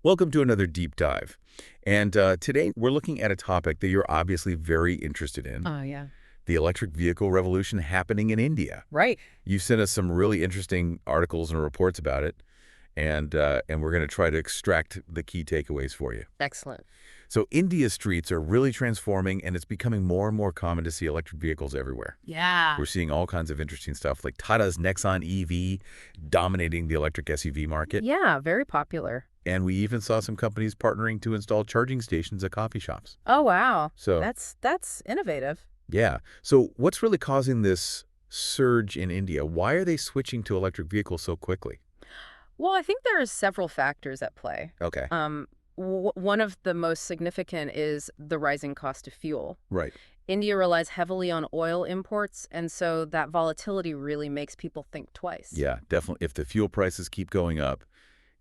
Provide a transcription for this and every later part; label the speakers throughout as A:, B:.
A: Welcome to another deep dive. And today we're looking at a topic that you're obviously very interested in,
B: Oh, yeah.
A: the electric vehicle revolution happening in India.
B: Right.
A: You sent us some really interesting articles and reports about it, and we're going to try to extract the key takeaways for you.
B: Excellent.
A: So India's streets are really transforming, and it's becoming more and more common to see electric vehicles everywhere.
B: Yeah.
A: We're seeing all kinds of interesting stuff, like Tata's Nexon EV dominating the electric SUV market.
B: Yeah, very popular.
A: And we even saw some companies partnering to install charging stations at coffee shops.
B: Oh, wow.
A: So,
B: That's innovative.
A: yeah. So what's really causing this surge in India? Why are they switching to electric vehicles so quickly?
B: Well, I think there are several factors at play.
A: Okay.
B: One of the most significant is the rising cost of fuel.
A: Right.
B: India relies heavily on oil imports, and so that volatility really makes people think twice.
A: Yeah, definitely. If the fuel prices keep going up,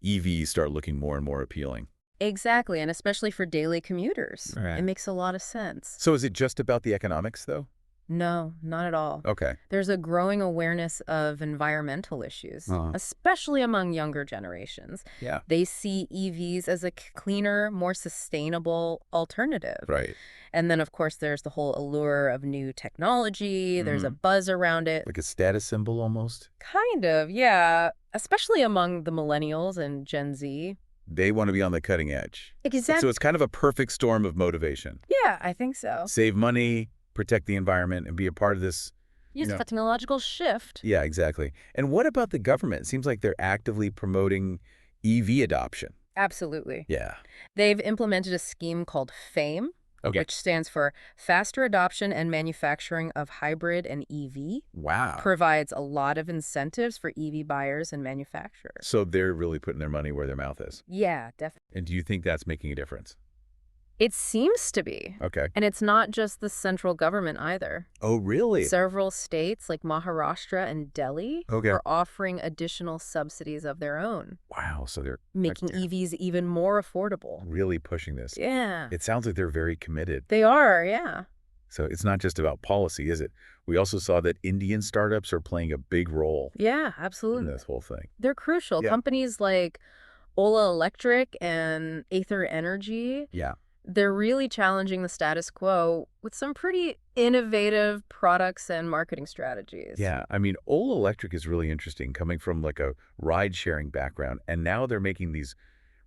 A: EVs start looking more and more appealing.
B: Exactly, and especially for daily commuters.
A: Right.
B: It makes a lot of sense.
A: So is it just about the economics, though?
B: No, not at all.
A: Okay.
B: There's a growing awareness of environmental issues,
A: Uh-huh.
B: especially among younger generations.
A: Yeah.
B: They see EVs as a cleaner, more sustainable alternative.
A: Right.
B: And then, of course, there's the whole allure of new technology. There's a
A: Mhm.
B: buzz around it.
A: Like a status symbol almost?
B: Kind of, yeah. Especially among the millennials and Gen Z.
A: They want to be on the cutting edge.
B: Exactly.
A: So it's kind of a perfect storm of motivation.
B: Yeah, I think so.
A: Save money, protect the environment, and be a part of this.
B: Use a technological shift.
A: Yeah, exactly. And what about the government? It seems like they're actively promoting EV adoption.
B: Absolutely.
A: Yeah.
B: They've implemented a scheme called FAME,
A: Okay.
B: which stands for Faster Adoption and Manufacturing of Hybrid and EV,
A: Wow.
B: provides a lot of incentives for EV buyers and manufacturers.
A: So they're really putting their money where their mouth is.
B: Yeah, definitely.
A: And do you think that's making a difference?
B: It seems to be.
A: Okay.
B: And it's not just the central government either.
A: Oh, really?
B: Several states like Maharashtra and Delhi
A: Okay.
B: are offering additional subsidies of their own,
A: Wow. So they're
B: making
A: Okay.
B: EVs even more affordable.
A: really pushing this.
B: Yeah,
A: It sounds like they're very committed.
B: they are, yeah.
A: So it's not just about policy, is it? We also saw that Indian startups are playing a big role
B: Yeah,
A: in
B: absolutely.
A: this whole thing.
B: They're crucial.
A: Yeah.
B: Companies like Ola Electric and Aether Energy,
A: Yeah.
B: they're really challenging the status quo with some pretty innovative products and marketing strategies.
A: Yeah. I mean, Ola Electric is really interesting, coming from like a ride-sharing background, and now they're making these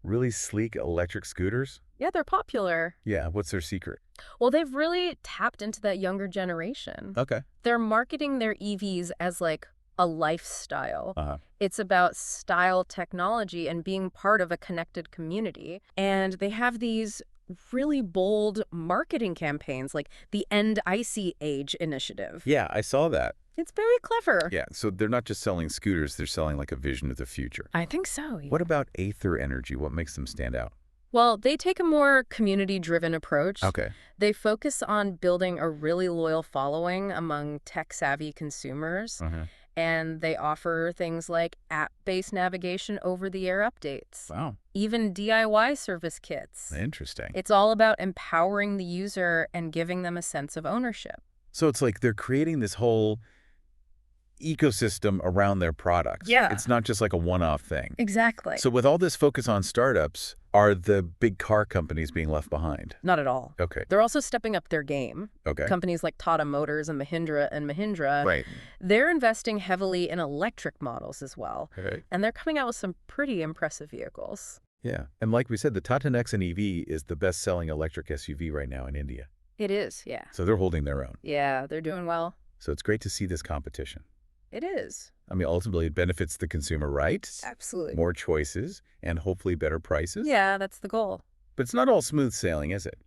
A: really sleek electric scooters.
B: Yeah, they're popular.
A: Yeah. What's their secret?
B: Well, they've really tapped into that younger generation.
A: Okay.
B: They're marketing their EVs as like a lifestyle.
A: Uh-huh.
B: It's about style, technology, and being part of a connected community. And they have these really bold marketing campaigns like the End Icy Age initiative.
A: Yeah, I saw that.
B: It's very clever.
A: Yeah. So they're not just selling scooters, they're selling like a vision of the future.
B: I think so.
A: What about Aether Energy? What makes them stand out?
B: Well, they take a more community-driven approach.
A: Okay.
B: They focus on building a really loyal following among tech-savvy consumers.
A: Uh-huh.
B: And they offer things like app-based navigation over-the-air updates,
A: Wow.
B: even DIY service kits.
A: Interesting.
B: It's all about empowering the user and giving them a sense of ownership.
A: So it's like they're creating this whole ecosystem around their products.
B: Yeah.
A: It's not just like a one-off thing.
B: Exactly.
A: So with all this focus on startups, are the big car companies being left behind?
B: Not at all.
A: Okay.
B: They're also stepping up their game.
A: Okay.
B: Companies like Tata Motors and Mahindra,
A: Right.
B: they're investing heavily in electric models as well.
A: Okay.
B: And they're coming out with some pretty impressive vehicles.
A: Yeah. And like we said, the Tata Nexon EV is the best-selling electric SUV right now in India.
B: It is, yeah.
A: So they're holding their own.
B: Yeah, they're doing well.
A: So it's great to see this competition.
B: It is.
A: I mean, ultimately, it benefits the consumer, right?
B: Absolutely.
A: More choices and hopefully better prices.
B: Yeah, that's the goal.
A: But it's not all smooth sailing, is it?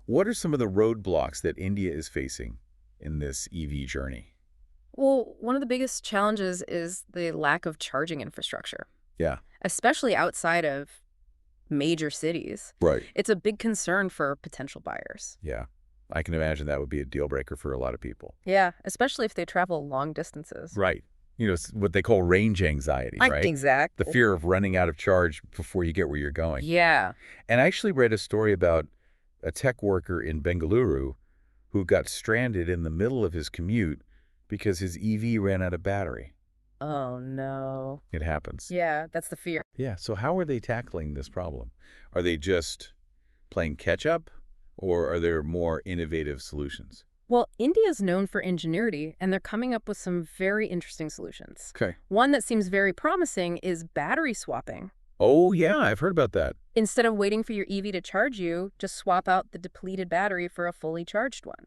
A: What are some of the roadblocks that India is facing in this EV journey?
B: Well, one of the biggest challenges is the lack of charging infrastructure,
A: Yeah.
B: especially outside of major cities.
A: Right.
B: It's a big concern for potential buyers.
A: Yeah. I can imagine that would be a deal breaker for a lot of people.
B: Yeah, especially if they travel long distances.
A: Right. You know, it's what they call range anxiety, right?
B: Exactly.
A: The fear of running out of charge before you get where you're going.
B: Yeah.
A: And I actually read a story about a tech worker in Bengaluru who got stranded in the middle of his commute because his EV ran out of battery.
B: Oh, no.
A: It happens.
B: Yeah, that's the fear.
A: Yeah, so how are they tackling this problem? Are they just playing catch up, or are there more innovative solutions?
B: Well, India is known for ingenuity, and they're coming up with some very interesting solutions.
A: Okay.
B: One that seems very promising is battery swapping.
A: Oh, yeah, I've heard about that.
B: Instead of waiting for your EV to charge you, just swap out the depleted battery for a fully charged one.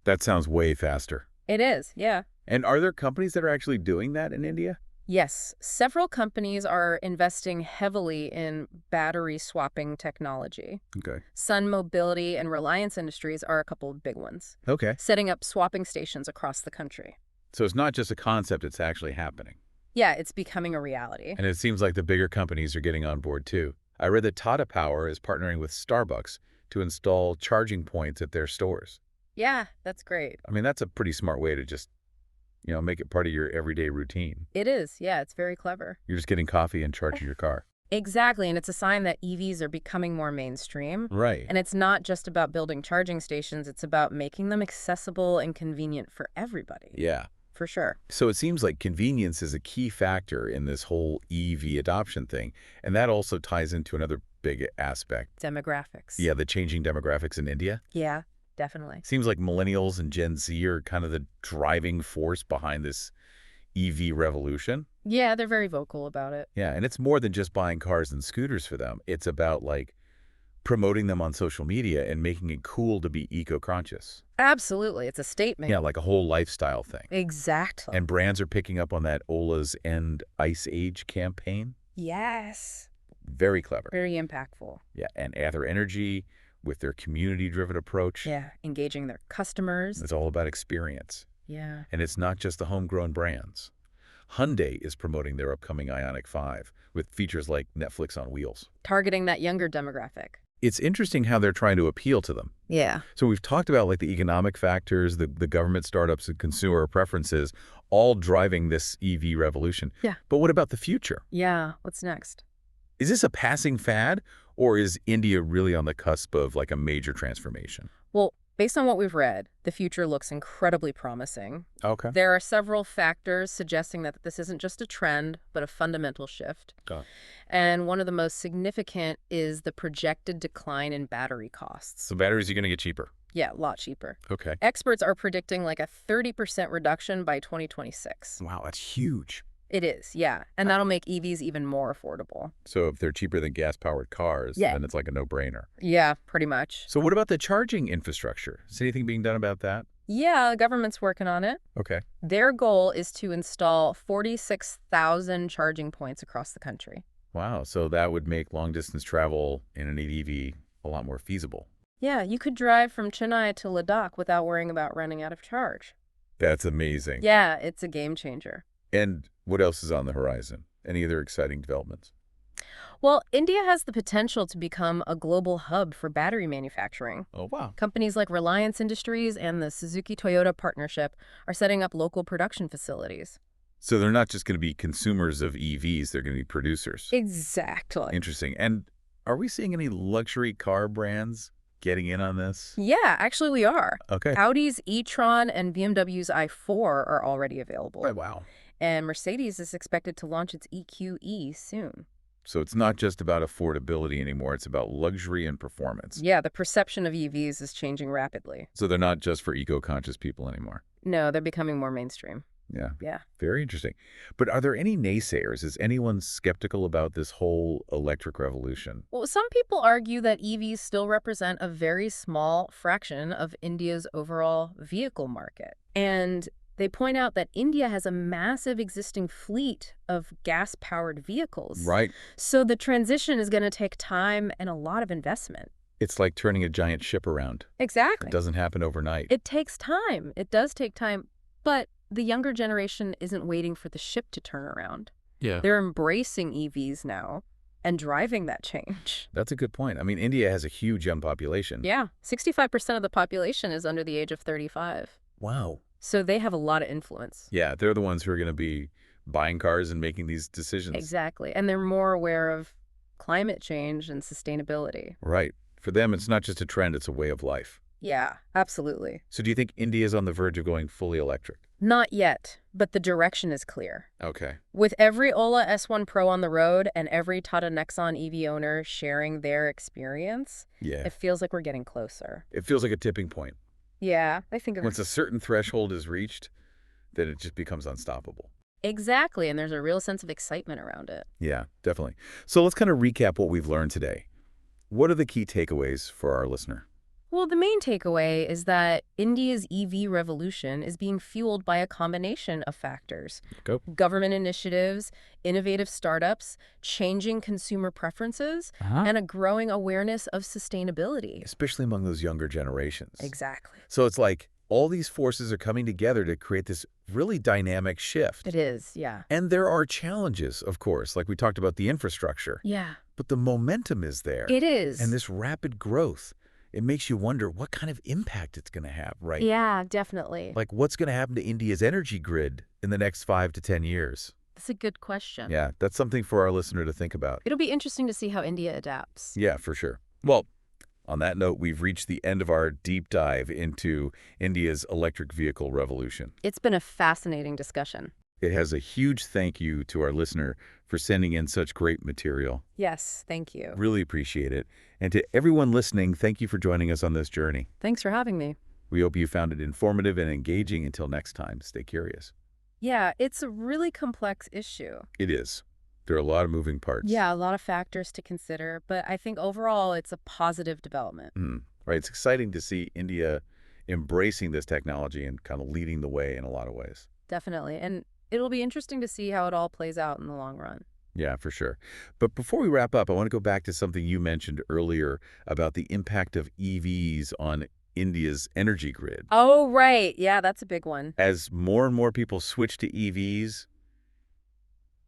A: That sounds way faster.
B: It is, yeah.
A: And are there companies that are actually doing that in India?
B: Yes, several companies are investing heavily in battery swapping technology.
A: Okay.
B: Sun Mobility and Reliance Industries are a couple of big ones,
A: Okay.
B: setting up swapping stations across the country.
A: So it's not just a concept, it's actually happening.
B: Yeah, it's becoming a reality.
A: And it seems like the bigger companies are getting on board too. I read that Tata Power is partnering with Starbucks to install charging points at their stores.
B: Yeah, that's great.
A: I mean, that's a pretty smart way to just, make it part of your everyday routine.
B: It is. Yeah, it's very clever.
A: You're just getting coffee and charging your car.
B: Exactly, and it's a sign that EVs are becoming more mainstream.
A: Right.
B: And it's not just about building charging stations, it's about making them accessible and convenient for everybody.
A: Yeah.
B: For sure.
A: So it seems like convenience is a key factor in this whole EV adoption thing. And that also ties into another big aspect.
B: Demographics.
A: Yeah, the changing demographics in India.
B: Yeah, definitely.
A: Seems like millennials and Gen Z are kind of the driving force behind this EV revolution.
B: Yeah, they're very vocal about it.
A: Yeah, and it's more than just buying cars and scooters for them. It's about like promoting them on social media and making it cool to be eco-conscious.
B: Absolutely, it's a statement.
A: Yeah, like a whole lifestyle thing.
B: Exactly.
A: And brands are picking up on that Ola's End Ice Age campaign.
B: Yes.
A: Very clever.
B: Very impactful.
A: Yeah, and Ather Energy with their community-driven approach.
B: Yeah, engaging their customers.
A: It's all about experience.
B: Yeah.
A: And it's not just the homegrown brands. Hyundai is promoting their upcoming Ioniq 5 with features like Netflix on wheels.
B: Targeting that younger demographic.
A: It's interesting how they're trying to appeal to them.
B: Yeah.
A: So we've talked about like the economic factors, the government startups and consumer preferences, all driving this EV revolution.
B: Yeah.
A: But what about the future?
B: Yeah. What's next?
A: Is this a passing fad, or is India really on the cusp of like a major transformation?
B: Well, based on what we've read, the future looks incredibly promising.
A: Okay.
B: There are several factors suggesting that this isn't just a trend, but a fundamental shift.
A: Got it.
B: And one of the most significant is the projected decline in battery costs.
A: So batteries are going to get cheaper.
B: Yeah, a lot cheaper.
A: Okay.
B: Experts are predicting like a 30% reduction by 2026.
A: Wow, that's huge.
B: It is, yeah. And that'll make EVs even more affordable.
A: So if they're cheaper than gas-powered cars,
B: Yeah.
A: then it's like a no-brainer.
B: Yeah, pretty much.
A: So what about the charging infrastructure? Is anything being done about that?
B: Yeah, the government's working on it.
A: Okay.
B: Their goal is to install 46,000 charging points across the country.
A: Wow, so that would make long-distance travel in an EV a lot more feasible.
B: Yeah, you could drive from Chennai to Ladakh without worrying about running out of charge.
A: That's amazing.
B: Yeah, it's a game changer.
A: And what else is on the horizon? Any other exciting developments?
B: Well, India has the potential to become a global hub for battery manufacturing.
A: Oh, wow.
B: Companies like Reliance Industries and the Suzuki-Toyota partnership are setting up local production facilities.
A: So they're not just going to be consumers of EVs, they're going to be producers.
B: Exactly.
A: Interesting. And are we seeing any luxury car brands getting in on this?
B: Yeah, actually we are.
A: Okay.
B: Audi's e-tron and BMW's i4 are already available.
A: Oh, wow.
B: And Mercedes is expected to launch its EQE soon.
A: So it's not just about affordability anymore, it's about luxury and performance.
B: Yeah, the perception of EVs is changing rapidly.
A: So they're not just for eco-conscious people anymore.
B: No, they're becoming more mainstream.
A: Yeah.
B: Yeah.
A: Very interesting. But are there any naysayers? Is anyone skeptical about this whole electric revolution?
B: Well, some people argue that EVs still represent a very small fraction of India's overall vehicle market. And they point out that India has a massive existing fleet of gas-powered vehicles.
A: Right.
B: So the transition is going to take time and a lot of investment.
A: It's like turning a giant ship around.
B: Exactly.
A: It doesn't happen overnight.
B: It takes time. It does take time. But the younger generation isn't waiting for the ship to turn around.
A: Yeah.
B: They're embracing EVs now and driving that change.
A: That's a good point. I mean, India has a huge young population.
B: Yeah, 65% of the population is under the age of 35.
A: Wow.
B: So they have a lot of influence.
A: Yeah, they're the ones who are going to be buying cars and making these decisions.
B: Exactly. And they're more aware of climate change and sustainability.
A: Right. For them, it's not just a trend, it's a way of life.
B: Yeah, absolutely.
A: So do you think India is on the verge of going fully electric?
B: Not yet, but the direction is clear.
A: Okay.
B: With every Ola S1 Pro on the road and every Tata Nexon EV owner sharing their experience,
A: Yeah.
B: it feels like we're getting closer.
A: It feels like a tipping point.
B: Yeah, I think
A: Once a certain threshold is reached, then it just becomes unstoppable.
B: exactly, and there's a real sense of excitement around it.
A: Yeah, definitely. So let's kind of recap what we've learned today. What are the key takeaways for our listener?
B: Well, the main takeaway is that India's EV revolution is being fueled by a combination of factors:
A: Go.
B: government initiatives, innovative startups, changing consumer preferences,
A: Uh-huh.
B: and a growing awareness of sustainability.
A: Especially among those younger generations.
B: Exactly.
A: So it's like all these forces are coming together to create this really dynamic shift.
B: It is, yeah.
A: And there are challenges, of course, like we talked about the infrastructure.
B: Yeah.
A: But the momentum is there.
B: It
A: And
B: is.
A: this rapid growth, it makes you wonder what kind of impact it's going to have, right?
B: Yeah, definitely.
A: Like what's going to happen to India's energy grid in the next 5 to 10 years?
B: That's a good question.
A: Yeah, that's something for our listener to think about.
B: It'll be interesting to see how India adapts.
A: Yeah, for sure. Well, on that note, we've reached the end of our deep dive into India's electric vehicle revolution.
B: It's been a fascinating discussion.
A: It has a huge thank you to our listener for sending in such great material.
B: Yes, thank you.
A: Really appreciate it. And to everyone listening, thank you for joining us on this journey.
B: Thanks for having me.
A: We hope you found it informative and engaging. Until next time, stay curious.
B: Yeah, it's a really complex issue.
A: It is. There are a lot of moving parts.
B: Yeah, a lot of factors to consider, but I think overall it's a positive development.
A: Right. It's exciting to see India embracing this technology and kind of leading the way in a lot of ways.
B: Definitely. And it'll be interesting to see how it all plays out in the long run.
A: Yeah, for sure. But before we wrap up, I want to go back to something you mentioned earlier about the impact of EVs on India's energy grid.
B: Oh, right. Yeah, that's a big one.
A: As more and more people switch to EVs,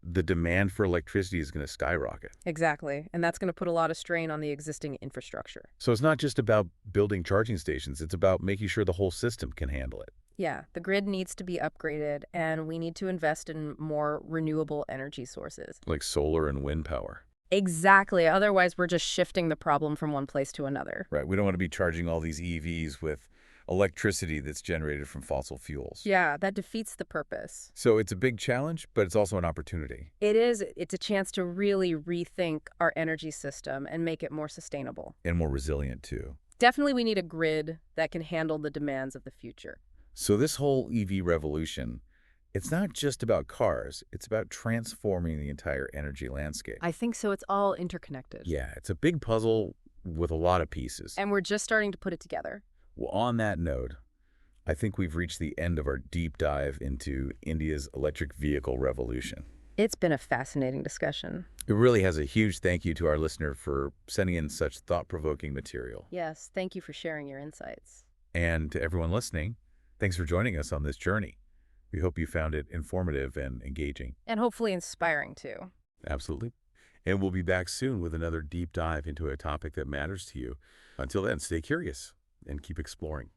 A: the demand for electricity is going to skyrocket.
B: Exactly. And that's going to put a lot of strain on the existing infrastructure.
A: So it's not just about building charging stations. It's about making sure the whole system can handle it.
B: Yeah, the grid needs to be upgraded, and we need to invest in more renewable energy sources.
A: Like solar and wind power.
B: Exactly. Otherwise, we're just shifting the problem from one place to another.
A: Right. We don't want to be charging all these EVs with electricity that's generated from fossil fuels.
B: Yeah, that defeats the purpose.
A: So it's a big challenge, but it's also an opportunity.
B: It is. It's a chance to really rethink our energy system and make it more sustainable.
A: And more resilient, too.
B: Definitely, we need a grid that can handle the demands of the future.
A: So this whole EV revolution, it's not just about cars. It's about transforming the entire energy landscape.
B: I think so. It's all interconnected.
A: Yeah, it's a big puzzle with a lot of pieces.
B: And we're just starting to put it together.
A: Well, on that note, I think we've reached the end of our deep dive into India's electric vehicle revolution.
B: It's been a fascinating discussion.
A: It really has a huge thank you to our listener for sending in such thought-provoking material.
B: Yes, thank you for sharing your insights.
A: And to everyone listening, thanks for joining us on this journey. We hope you found it informative and engaging.
B: And hopefully inspiring, too.
A: Absolutely. And we'll be back soon with another deep dive into a topic that matters to you. Until then, stay curious and keep exploring.